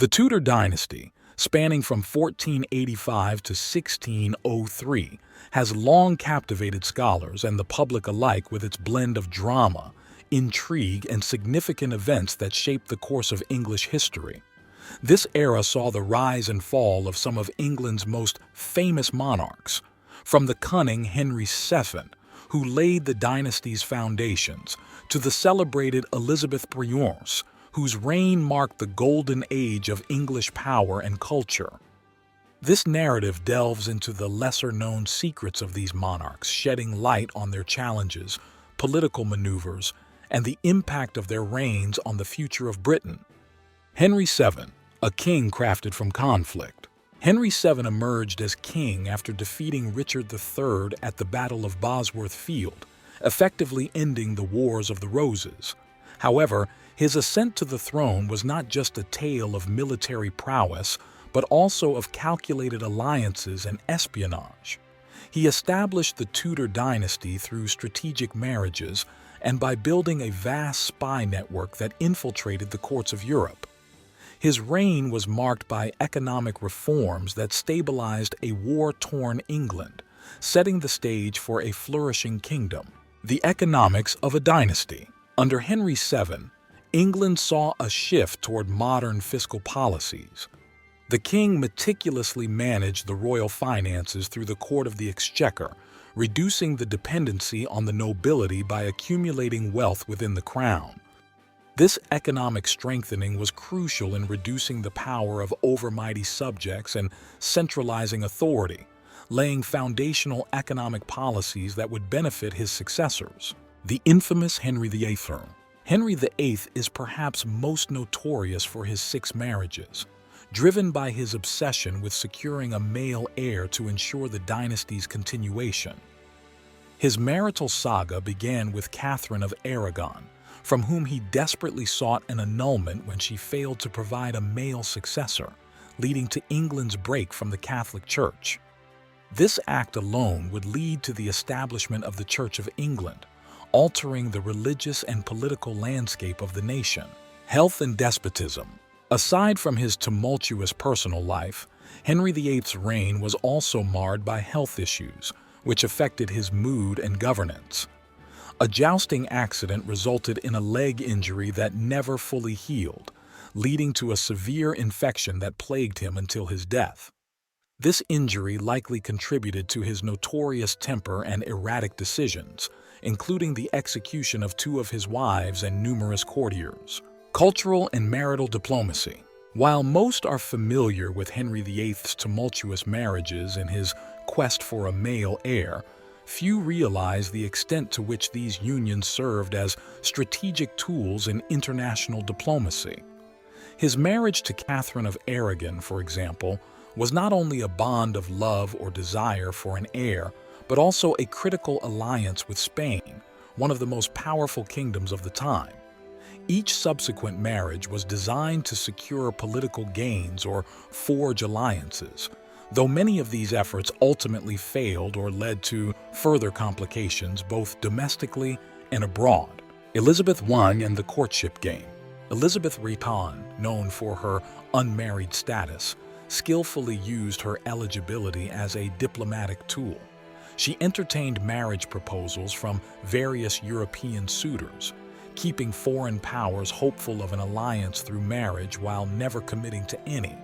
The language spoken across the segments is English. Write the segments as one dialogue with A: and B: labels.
A: The Tudor dynasty, spanning from 1485 to 1603, has long captivated scholars and the public alike with its blend of drama, intrigue, and significant events that shaped the course of English history. This era saw the rise and fall of some of England's most famous monarchs, from the cunning Henry VII, who laid the dynasty's foundations, to the celebrated Elizabeth Brions, whose reign marked the golden age of English power and culture. This narrative delves into the lesser-known secrets of these monarchs, shedding light on their challenges, political maneuvers, and the impact of their reigns on the future of Britain. Henry VII, a king crafted from conflict. Henry VII emerged as king after defeating Richard III at the Battle of Bosworth Field, effectively ending the Wars of the Roses. However, his ascent to the throne was not just a tale of military prowess, but also of calculated alliances and espionage. He established the Tudor dynasty through strategic marriages and by building a vast spy network that infiltrated the courts of Europe. His reign was marked by economic reforms that stabilized a war-torn England, setting the stage for a flourishing kingdom. The economics of a dynasty. Under Henry VII, England saw a shift toward modern fiscal policies. The king meticulously managed the royal finances through the Court of the Exchequer, reducing the dependency on the nobility by accumulating wealth within the crown. This economic strengthening was crucial in reducing the power of overmighty subjects and centralizing authority, laying foundational economic policies that would benefit his successors. The infamous Henry VIII. Henry VIII is perhaps most notorious for his 6 marriages, driven by his obsession with securing a male heir to ensure the dynasty's continuation. His marital saga began with Catherine of Aragon, from whom he desperately sought an annulment when she failed to provide a male successor, leading to England's break from the Catholic Church. This act alone would lead to the establishment of the Church of England, altering the religious and political landscape of the nation. Health and despotism. Aside from his tumultuous personal life, Henry VIII's reign was also marred by health issues, which affected his mood and governance. A jousting accident resulted in a leg injury that never fully healed, leading to a severe infection that plagued him until his death. This injury likely contributed to his notorious temper and erratic decisions, including the execution of 2 of his wives and numerous courtiers. Cultural and marital diplomacy. While most are familiar with Henry VIII's tumultuous marriages and his quest for a male heir, few realize the extent to which these unions served as strategic tools in international diplomacy. His marriage to Catherine of Aragon, for example, was not only a bond of love or desire for an heir, but also a critical alliance with Spain, one of the most powerful kingdoms of the time. Each subsequent marriage was designed to secure political gains or forge alliances, though many of these efforts ultimately failed or led to further complications both domestically and abroad. Elizabeth I and the courtship game. Elizabeth Riton, known for her unmarried status, skillfully used her eligibility as a diplomatic tool. She entertained marriage proposals from various European suitors, keeping foreign powers hopeful of an alliance through marriage while never committing to any.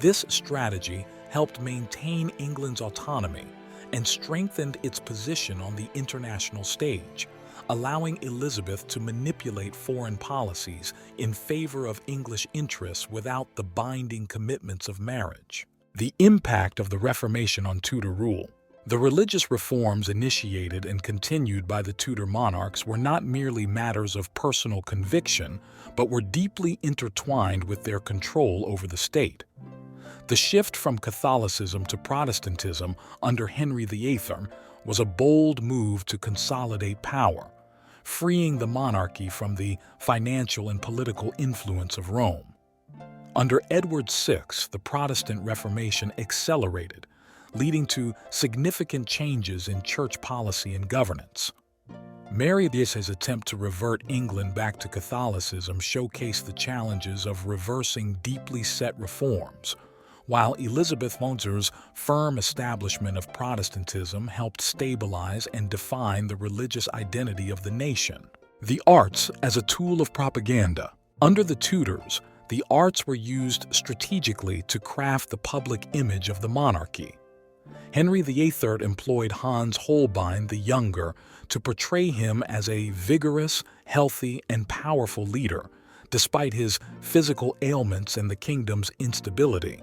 A: This strategy helped maintain England's autonomy and strengthened its position on the international stage, allowing Elizabeth to manipulate foreign policies in favor of English interests without the binding commitments of marriage. The impact of the Reformation on Tudor rule. The religious reforms initiated and continued by the Tudor monarchs were not merely matters of personal conviction, but were deeply intertwined with their control over the state. The shift from Catholicism to Protestantism under Henry VIII was a bold move to consolidate power, freeing the monarchy from the financial and political influence of Rome. Under Edward VI, the Protestant Reformation accelerated, leading to significant changes in church policy and governance. Mary I's attempt to revert England back to Catholicism showcased the challenges of reversing deeply set reforms, while Elizabeth I's firm establishment of Protestantism helped stabilize and define the religious identity of the nation. The arts as a tool of propaganda. Under the Tudors, the arts were used strategically to craft the public image of the monarchy. Henry VIII employed Hans Holbein the Younger to portray him as a vigorous, healthy, and powerful leader, despite his physical ailments and the kingdom's instability.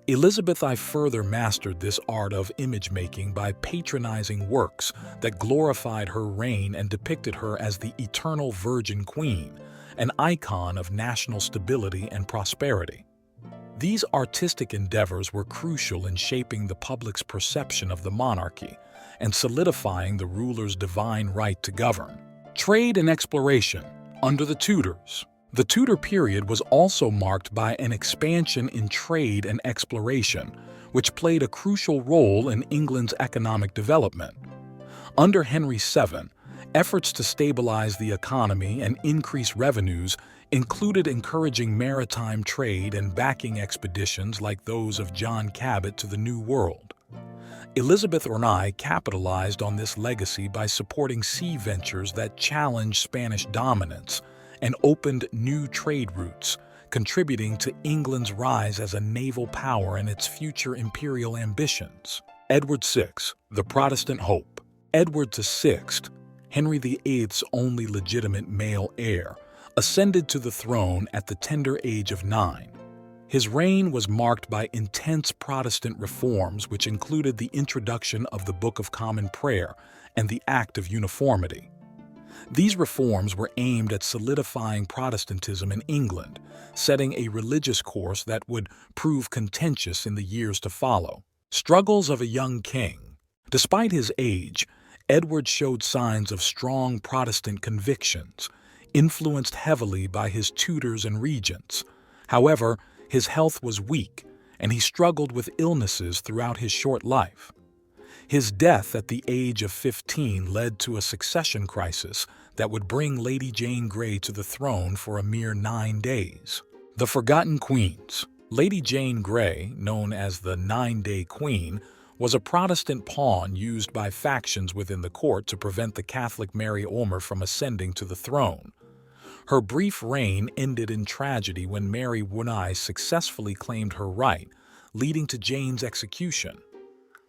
A: Elizabeth I further mastered this art of image-making by patronizing works that glorified her reign and depicted her as the eternal Virgin Queen, an icon of national stability and prosperity. These artistic endeavors were crucial in shaping the public's perception of the monarchy and solidifying the ruler's divine right to govern. Trade and exploration. Under the Tudors, the Tudor period was also marked by an expansion in trade and exploration, which played a crucial role in England's economic development. Under Henry VII, efforts to stabilize the economy and increase revenues included encouraging maritime trade and backing expeditions like those of John Cabot to the New World. Elizabeth I capitalized on this legacy by supporting sea ventures that challenged Spanish dominance and opened new trade routes, contributing to England's rise as a naval power and its future imperial ambitions. Edward VI, the Protestant hope. Edward VI, Henry VIII's only legitimate male heir, ascended to the throne at the tender age of 9. His reign was marked by intense Protestant reforms, which included the introduction of the Book of Common Prayer and the Act of Uniformity. These reforms were aimed at solidifying Protestantism in England, setting a religious course that would prove contentious in the years to follow. Struggles of a young king. Despite his age, Edward showed signs of strong Protestant convictions, influenced heavily by his tutors and regents. However, his health was weak, and he struggled with illnesses throughout his short life. His death at the age of 15 led to a succession crisis that would bring Lady Jane Grey to the throne for a mere 9 days. The Forgotten Queens. Lady Jane Grey, known as the 9-Day Queen, was a Protestant pawn used by factions within the court to prevent the Catholic Mary Omer from ascending to the throne. Her brief reign ended in tragedy when Mary I successfully claimed her right, leading to Jane's execution.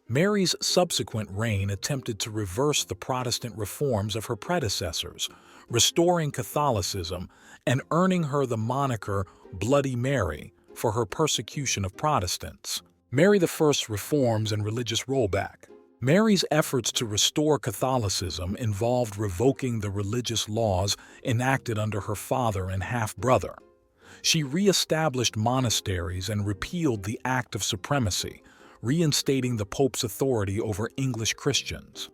A: Mary's subsequent reign attempted to reverse the Protestant reforms of her predecessors, restoring Catholicism and earning her the moniker Bloody Mary for her persecution of Protestants. Mary I's reforms and religious rollback. Mary's efforts to restore Catholicism involved revoking the religious laws enacted under her father and half-brother. She re-established monasteries and repealed the Act of Supremacy, reinstating the Pope's authority over English Christians.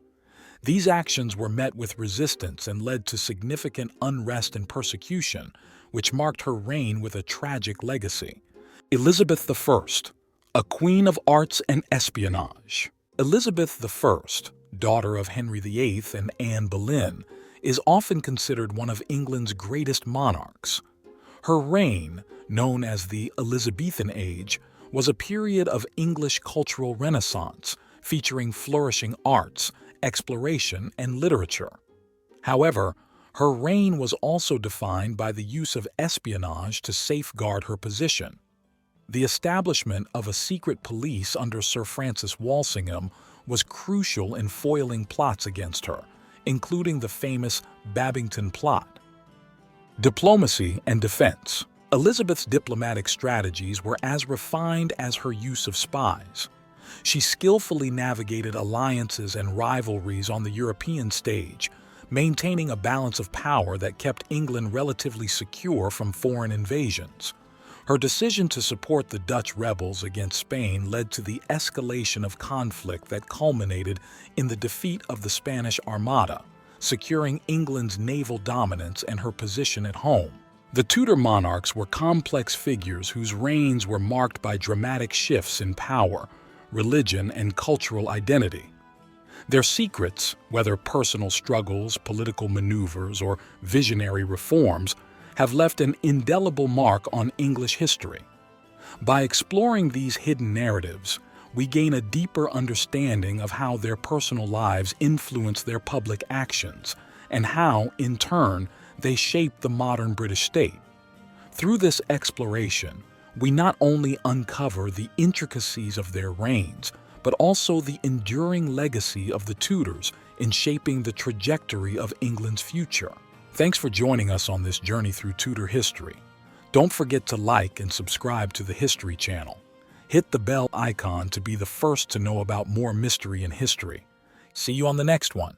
A: These actions were met with resistance and led to significant unrest and persecution, which marked her reign with a tragic legacy. Elizabeth I, a queen of arts and espionage. Elizabeth I, daughter of Henry VIII and Anne Boleyn, is often considered one of England's greatest monarchs. Her reign, known as the Elizabethan Age, was a period of English cultural renaissance, featuring flourishing arts, exploration, and literature. However, her reign was also defined by the use of espionage to safeguard her position. The establishment of a secret police under Sir Francis Walsingham was crucial in foiling plots against her, including the famous Babington Plot. Diplomacy and defense. Elizabeth's diplomatic strategies were as refined as her use of spies. She skillfully navigated alliances and rivalries on the European stage, maintaining a balance of power that kept England relatively secure from foreign invasions. Her decision to support the Dutch rebels against Spain led to the escalation of conflict that culminated in the defeat of the Spanish Armada, securing England's naval dominance and her position at home. The Tudor monarchs were complex figures whose reigns were marked by dramatic shifts in power, religion, and cultural identity. Their secrets, whether personal struggles, political maneuvers, or visionary reforms, have left an indelible mark on English history. By exploring these hidden narratives, we gain a deeper understanding of how their personal lives influence their public actions and how, in turn, they shape the modern British state. Through this exploration, we not only uncover the intricacies of their reigns, but also the enduring legacy of the Tudors in shaping the trajectory of England's future. Thanks for joining us on this journey through Tudor history. Don't forget to like and subscribe to the History channel. Hit the bell icon to be the first to know about more mystery in history. See you on the next one.